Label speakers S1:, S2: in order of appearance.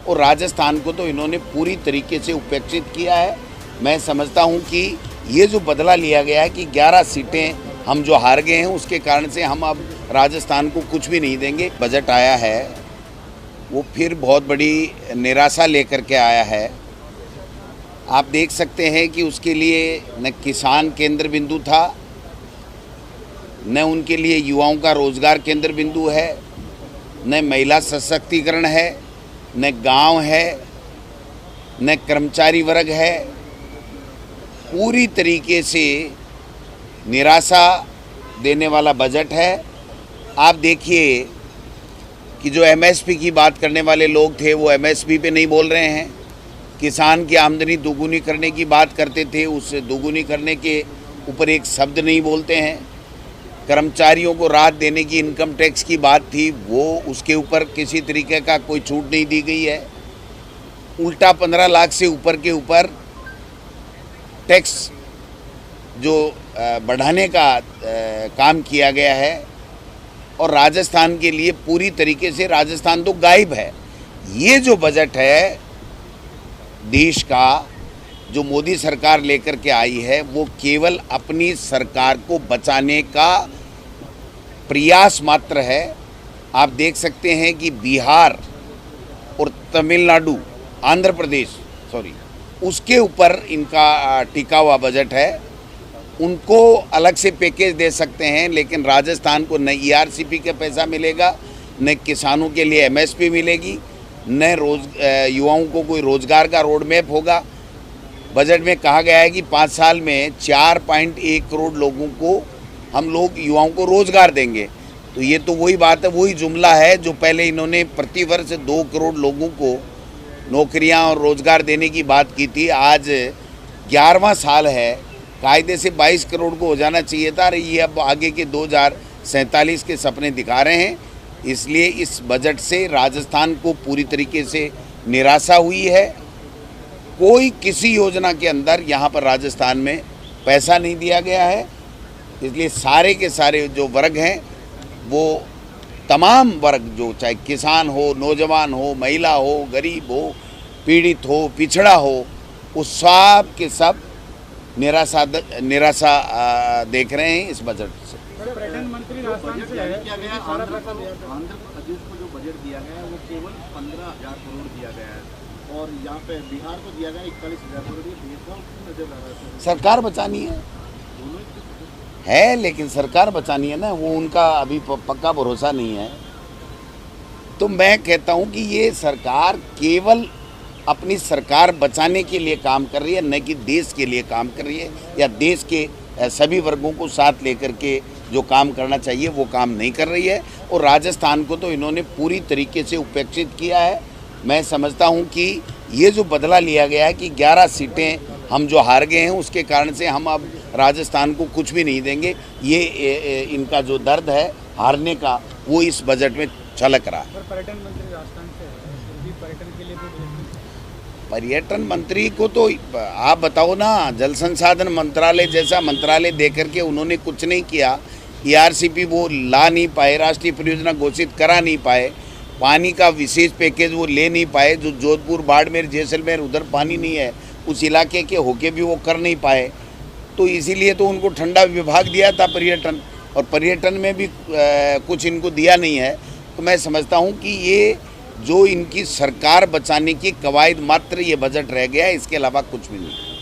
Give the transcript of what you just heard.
S1: और राजस्थान को तो इन्होंने पूरी तरीके से उपेक्षित किया है। मैं समझता हूं कि ये जो बदला लिया गया है कि 11 सीटें हम जो हार गए हैं उसके कारण से हम अब राजस्थान को कुछ भी नहीं देंगे। बजट आया है वो फिर बहुत बड़ी निराशा लेकर के आया है। आप देख सकते हैं कि उसके लिए न किसान केंद्र बिंदु था, न उनके लिए युवाओं का रोजगार केंद्र बिंदु है, न महिला सशक्तिकरण है, न गांव है, न कर्मचारी वर्ग है। पूरी तरीके से निराशा देने वाला बजट है। आप देखिए कि जो एमएसपी की बात करने वाले लोग थे वो एमएसपी पे नहीं बोल रहे हैं। किसान की आमदनी दोगुनी करने की बात करते थे, उससे दोगुनी करने के ऊपर एक शब्द नहीं बोलते हैं। कर्मचारियों को राहत देने की इनकम टैक्स की बात थी, वो उसके ऊपर किसी तरीके का कोई छूट नहीं दी गई है। उल्टा 15 लाख से ऊपर के ऊपर टैक्स जो बढ़ाने का काम किया गया है। और राजस्थान के लिए पूरी तरीके से राजस्थान तो गायब है। ये जो बजट है देश का जो मोदी सरकार लेकर के आई है वो केवल अपनी सरकार को बचाने का प्रयास मात्र है। आप देख सकते हैं कि बिहार और तमिलनाडु, आंध्र प्रदेश उसके ऊपर इनका टिका हुआ बजट है। उनको अलग से पैकेज दे सकते हैं, लेकिन राजस्थान को न ईआरसीपी का पैसा मिलेगा, न किसानों के लिए एमएसपी मिलेगी, न युवाओं को कोई रोजगार का रोड मैप होगा। बजट में कहा गया है कि 5 साल में 4.1 करोड़ लोगों को हम लोग युवाओं को रोजगार देंगे। तो ये तो वही बात है, वही जुमला है जो पहले इन्होंने प्रतिवर्ष 2 करोड़ लोगों को नौकरियां और रोजगार देने की बात की थी। आज 11वां साल है, कायदे से 22 करोड़ को हो जाना चाहिए था। ये अब आगे के 2047 के सपने दिखा रहे हैं। इसलिए इस बजट से राजस्थान को पूरी तरीके से निराशा हुई है। कोई किसी योजना के अंदर यहाँ पर राजस्थान में पैसा नहीं दिया गया है। इसलिए सारे के सारे जो वर्ग हैं वो तमाम वर्ग, जो चाहे किसान हो, नौजवान हो, महिला हो, गरीब हो, पीड़ित हो, पिछड़ा हो, उस सब के सब निराशा देख रहे हैं इस बजट से।
S2: पर्यटन मंत्री राजस्थान से है, आंध्र प्रदेश को जो बजट दिया गया है वो केवल 15,000 करोड़ दिया गया है और यहाँ पे बिहार को दिया गया 41,000 करोड़। ये भेदभाव क्यों नजर आ रहा है?
S1: सरकार बचानी है, लेकिन सरकार बचानी है ना, वो उनका अभी पक्का भरोसा नहीं है। तो मैं कहता हूँ कि ये सरकार केवल अपनी सरकार बचाने के लिए काम कर रही है, न कि देश के लिए काम कर रही है, या देश के सभी वर्गों को साथ लेकर के जो काम करना चाहिए वो काम नहीं कर रही है। और राजस्थान को तो इन्होंने पूरी तरीके से उपेक्षित किया है। मैं समझता हूं कि ये जो बदला लिया गया है कि 11 सीटें हम जो हार गए हैं उसके कारण से हम अब राजस्थान को कुछ भी नहीं देंगे, ये इनका जो दर्द है हारने का वो इस बजट में झलक रहा है।
S2: पर्यटन मंत्री राजस्थान से है, पर्यटन के लिए
S1: पर्यटन मंत्री को तो आप बताओ ना, जल संसाधन मंत्रालय जैसा मंत्रालय देकर के उन्होंने कुछ नहीं किया। ईआरसीपी वो ला नहीं पाए, राष्ट्रीय परियोजना घोषित करा नहीं पाए, पानी का विशेष पैकेज वो ले नहीं पाए। जो जोधपुर, बाड़मेर, जैसलमेर उधर पानी नहीं है, उस इलाके के होके भी वो कर नहीं पाए। तो इसीलिए तो उनको ठंडा विभाग दिया था पर्यटन, और पर्यटन में भी कुछ इनको दिया नहीं है। तो मैं समझता हूँ कि ये जो इनकी सरकार बचाने की कवायद मात्र ये बजट रह गया है, इसके अलावा कुछ भी नहीं।